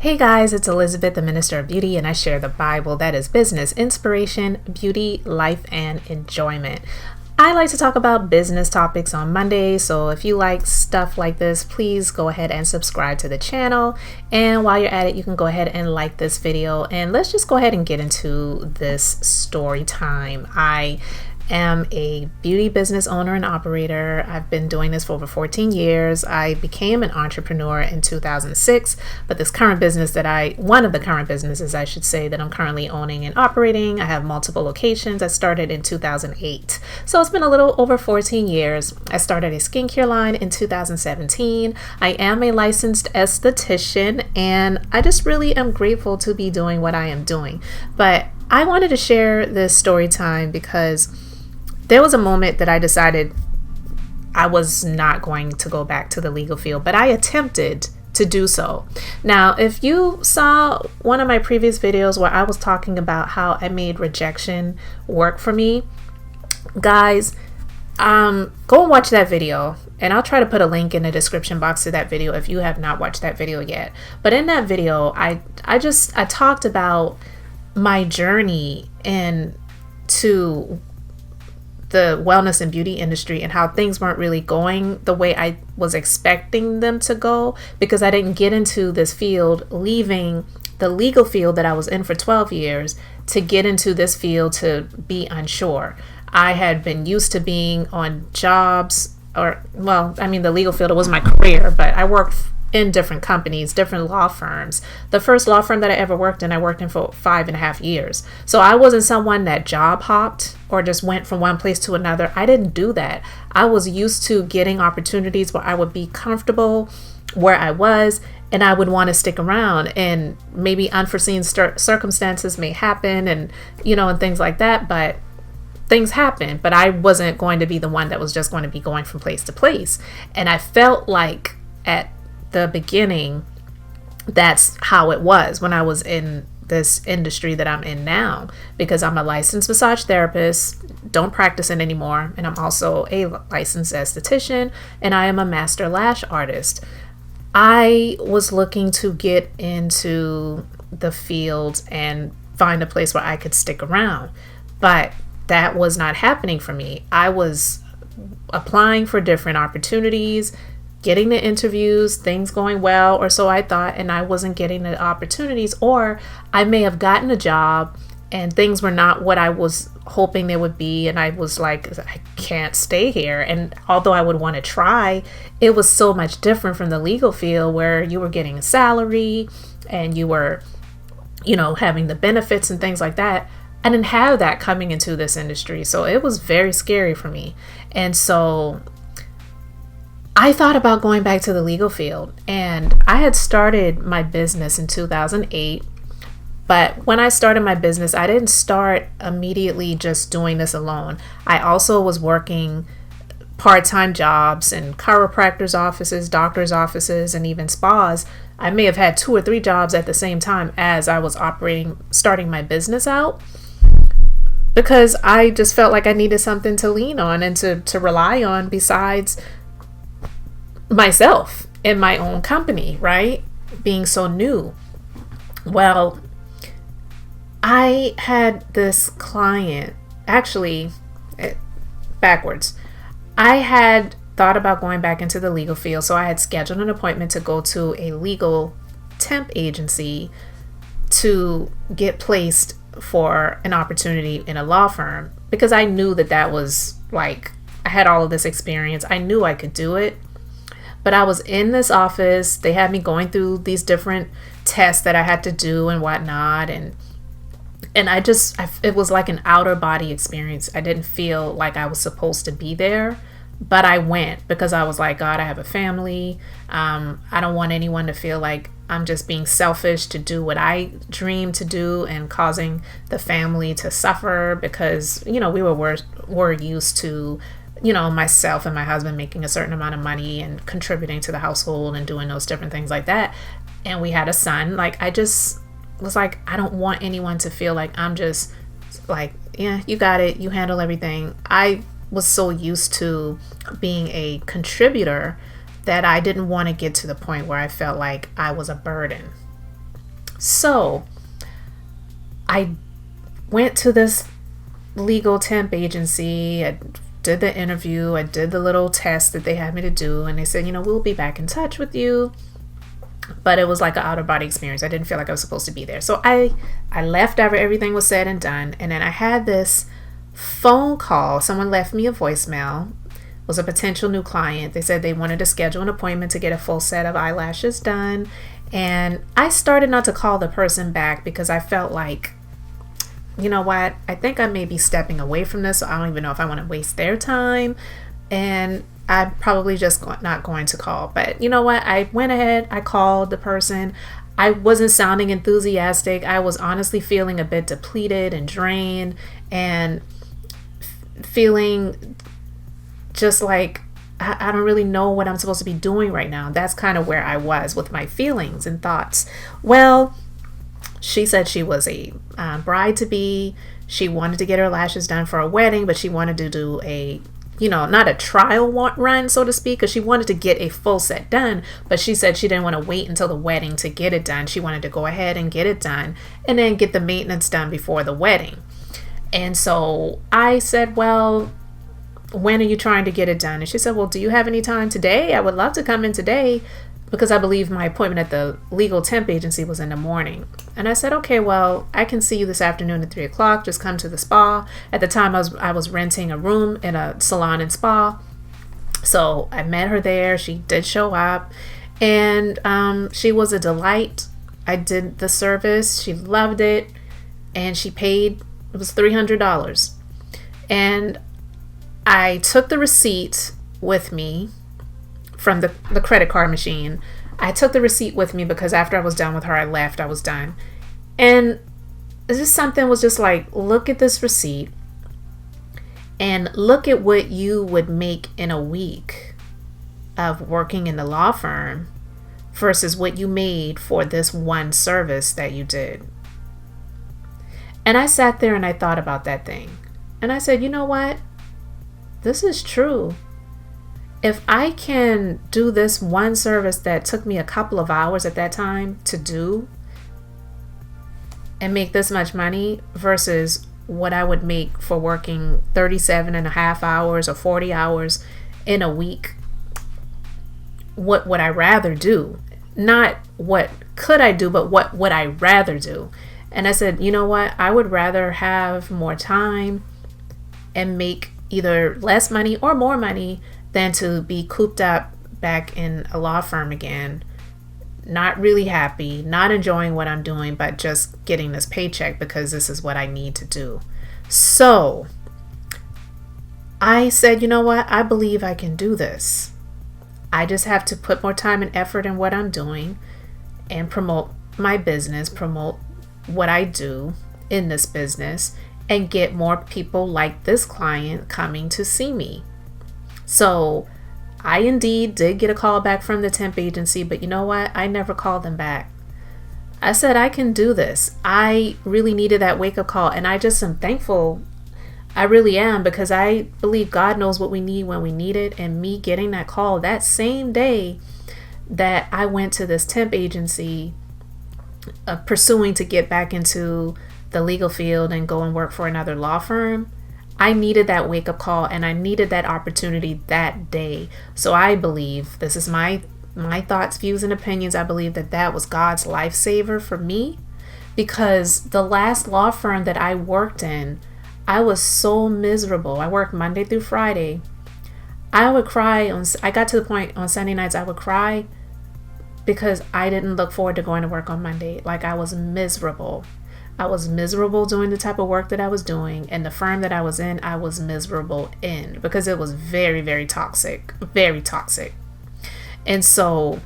Hey guys, it's Elizabeth, the Minister of Beauty, and I share the Bible that is business, inspiration, beauty, life, and enjoyment. I like to talk about business topics on Monday, so if you like stuff like this, please go ahead and subscribe to the channel. And while you're at it, you can go ahead and like this video, and let's just go ahead and get into this story time. I am a beauty business owner and operator. I've been doing this for over 14 years. I became an entrepreneur in 2006, but this current business one of the current businesses I should say that I'm currently owning and operating, I have multiple locations. I started in 2008. So it's been a little over 14 years. I started a skincare line in 2017. I am a licensed esthetician, and I just really am grateful to be doing what I am doing. But I wanted to share this story time because there was a moment that I decided I was not going to go back to the legal field, but I attempted to do so. Now, if you saw one of my previous videos where I was talking about how I made rejection work for me, guys, go and watch that video, and I'll try to put a link in the description box to that video if you have not watched that video yet. But in that video, I talked about my journey into the wellness and beauty industry and how things weren't really going the way I was expecting them to go, because I didn't get into this field, leaving the legal field that I was in for 12 years to get into this field to be unsure. I had been used to being on jobs, the legal field, it was my career, but I worked in different companies, different law firms. The first law firm that I ever worked in, I worked in for 5.5 years. So I wasn't someone that job hopped or just went from one place to another. I didn't do that. I was used to getting opportunities where I would be comfortable where I was, and I would want to stick around, and maybe unforeseen circumstances may happen and things like that, but things happen. But I wasn't going to be the one that was just going to be going from place to place. And I felt like at the beginning, that's how it was when I was in this industry that I'm in now, because I'm a licensed massage therapist, don't practice it anymore, and I'm also a licensed esthetician, and I am a master lash artist. I was looking to get into the field and find a place where I could stick around, but that was not happening for me. I was applying for different opportunities, getting the interviews, things going well, or so I thought, and I wasn't getting the opportunities, or I may have gotten a job and things were not what I was hoping they would be, and I was like, I can't stay here. And although I would want to try, it was so much different from the legal field where you were getting a salary and you were, having the benefits and things like that. I didn't have that coming into this industry, so it was very scary for me. And so I thought about going back to the legal field, and I had started my business in 2008. But when I started my business, I didn't start immediately just doing this alone. I also was working part-time jobs in chiropractors' offices, doctors' offices, and even spas. I may have had 2 or 3 jobs at the same time as I was starting my business out, because I just felt like I needed something to lean on and to rely on besides myself in my own company, right? Being so new. Well, I had this client, actually, backwards. I had thought about going back into the legal field, so I had scheduled an appointment to go to a legal temp agency to get placed for an opportunity in a law firm, because I knew that was like, I had all of this experience. I knew I could do it. But I was in this office. They had me going through these different tests that I had to do and whatnot. And it was like an outer body experience. I didn't feel like I was supposed to be there, but I went because I was like, God, I have a family. I don't want anyone to feel like I'm just being selfish to do what I dream to do and causing the family to suffer, because, we were used to, myself and my husband making a certain amount of money and contributing to the household and doing those different things like that. And we had a son. Like, I just was like, I don't want anyone to feel like I'm just like, yeah, you got it, you handle everything. I was so used to being a contributor that I didn't want to get to the point where I felt like I was a burden. So I went to this legal temp agency. I did the interview. I did the little test that they had me to do. And they said, we'll be back in touch with you. But it was like an out of body experience. I didn't feel like I was supposed to be there. So I left after everything was said and done. And then I had this phone call. Someone left me a voicemail. It was a potential new client. They said they wanted to schedule an appointment to get a full set of eyelashes done. And I started not to call the person back because I felt like, you know what? I think I may be stepping away from this. So I don't even know if I want to waste their time. And I'm probably just not going to call. But you know what? I went ahead. I called the person. I wasn't sounding enthusiastic. I was honestly feeling a bit depleted and drained and feeling just like I don't really know what I'm supposed to be doing right now. That's kind of where I was with my feelings and thoughts. Well, she said she was a bride-to-be. She wanted to get her lashes done for a wedding, but she wanted to do a, not a trial run, so to speak, because she wanted to get a full set done. But she said she didn't want to wait until the wedding to get it done. She wanted to go ahead and get it done and then get the maintenance done before the wedding. And so I said, well, when are you trying to get it done? And she said, well, do you have any time today? I would love to come in today because I believe my appointment at the legal temp agency was in the morning. And I said, okay, well, I can see you this afternoon at 3:00. Just come to the spa. At the time I was renting a room in a salon and spa. So I met her there. She did show up and she was a delight. I did the service. She loved it. And she paid, it was $300. And I took the receipt with me from the credit card machine. I took the receipt with me because after I was done with her, I left. I was done. And just something was just like, look at this receipt and look at what you would make in a week of working in the law firm versus what you made for this one service that you did. And I sat there and I thought about that thing. And I said, you know what? This is true. If I can do this one service that took me a couple of hours at that time to do and make this much money versus what I would make for working 37 and a half hours or 40 hours in a week, what would I rather do? Not what could I do, but what would I rather do? And I said, you know what? I would rather have more time and make either less money or more money than to be cooped up back in a law firm again, not really happy, not enjoying what I'm doing, but just getting this paycheck because this is what I need to do. So I said, you know what? I believe I can do this. I just have to put more time and effort in what I'm doing and promote my business, promote what I do in this business, and get more people like this client coming to see me. So I indeed did get a call back from the temp agency, but you know what? I never called them back. I said, I can do this. I really needed that wake-up call, and I just am thankful. I really am, because I believe God knows what we need when we need it. And me getting that call that same day that I went to this temp agency, pursuing to get back into the legal field and go and work for another law firm, I needed that wake-up call and I needed that opportunity that day. So I believe, this is my thoughts, views, and opinions, I believe that was God's lifesaver for me, because the last law firm that I worked in, I was so miserable. I worked Monday through Friday. I would cry I got to the point on Sunday nights I would cry because I didn't look forward to going to work on Monday. Like, I was miserable. I was miserable doing the type of work that I was doing, and the firm that I was in, I was miserable in, because it was very, very toxic, very toxic. And so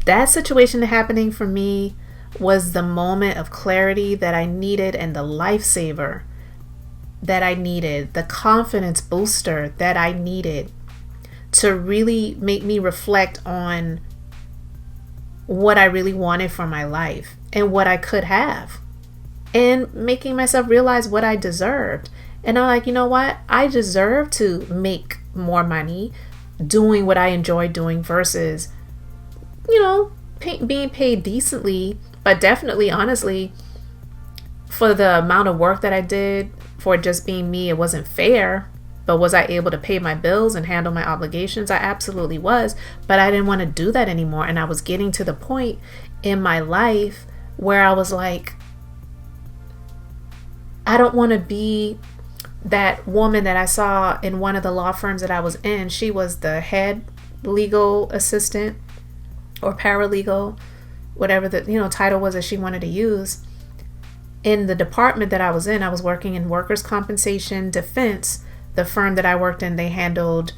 that situation happening for me was the moment of clarity that I needed, and the lifesaver that I needed, the confidence booster that I needed to really make me reflect on what I really wanted for my life and what I could have, and making myself realize what I deserved. And I'm like, you know what? I deserve to make more money doing what I enjoy doing versus, being paid decently But definitely, honestly, for the amount of work that I did for just being me, it wasn't fair. But was I able to pay my bills and handle my obligations? I absolutely was. But I didn't want to do that anymore. And I was getting to the point in my life where I was like, I don't want to be that woman that I saw in one of the law firms that I was in. She was the head legal assistant or paralegal, whatever the title was that she wanted to use. In the department that I was in, I was working in workers' compensation defense. The firm that I worked in, they handled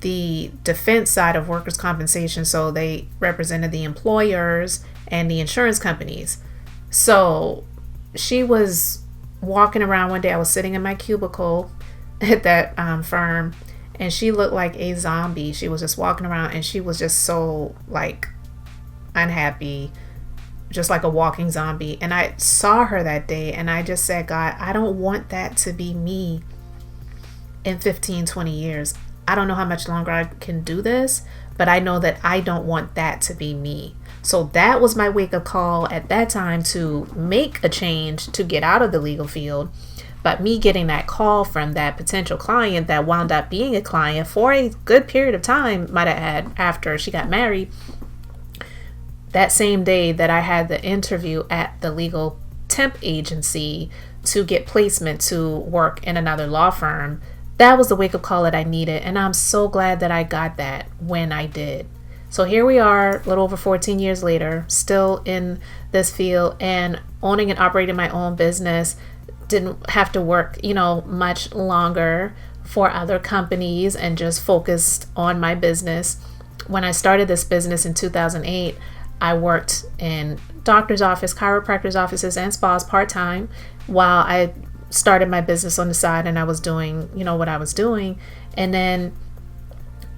the defense side of workers' compensation. So they represented the employers and the insurance companies. So she was walking around one day. I was sitting in my cubicle at that firm, and she looked like a zombie. She was just walking around, and she was just so like unhappy, just like a walking zombie. And I saw her that day, and I just said, God, I don't want that to be me in 15, 20 years. I don't know how much longer I can do this, but I know that I don't want that to be me. So that was my wake-up call at that time to make a change to get out of the legal field. But me getting that call from that potential client that wound up being a client for a good period of time, might have had after she got married, that same day that I had the interview at the legal temp agency to get placement to work in another law firm, that was the wake-up call that I needed. And I'm so glad that I got that when I did. So here we are, a little over 14 years later, still in this field and owning and operating my own business. Didn't have to work, much longer for other companies and just focused on my business. When I started this business in 2008, I worked in doctor's office, chiropractor's offices, and spas part-time while I started my business on the side, and I was doing, what I was doing. And then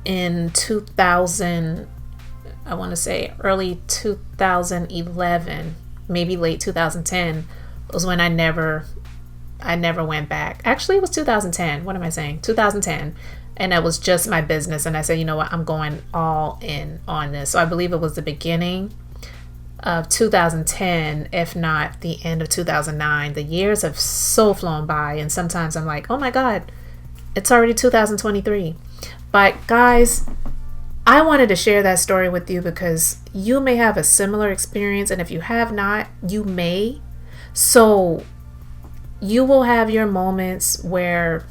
in 2000, I want to say early 2011, maybe late 2010 was when I never went back. Actually, it was 2010. What am I saying? 2010. And it was just my business. And I said, you know what? I'm going all in on this. So I believe it was the beginning of 2010, if not the end of 2009. The years have so flown by. And sometimes I'm like, oh my God, it's already 2023. But guys, I wanted to share that story with you because you may have a similar experience. And if you have not, you may. So you will have your moments where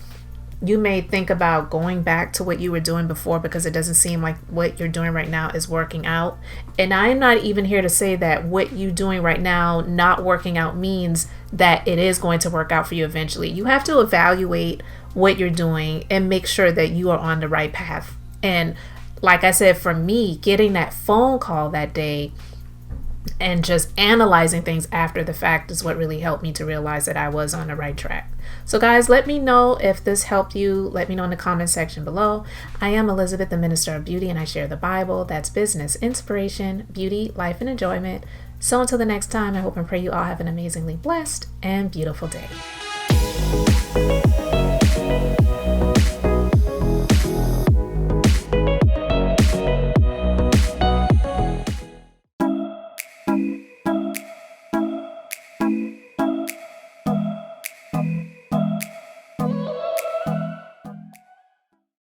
you may think about going back to what you were doing before because it doesn't seem like what you're doing right now is working out. And I'm not even here to say that what you're doing right now not working out means that it is going to work out for you eventually. You have to evaluate what you're doing and make sure that you are on the right path. And like I said, for me, getting that phone call that day and just analyzing things after the fact is what really helped me to realize that I was on the right track. So guys, let me know if this helped you. Let me know in the comment section below. I am Elizabeth, the Minister of Beauty, and I share the Bible. That's business, inspiration, beauty, life, and enjoyment. So until the next time, I hope and pray you all have an amazingly blessed and beautiful day.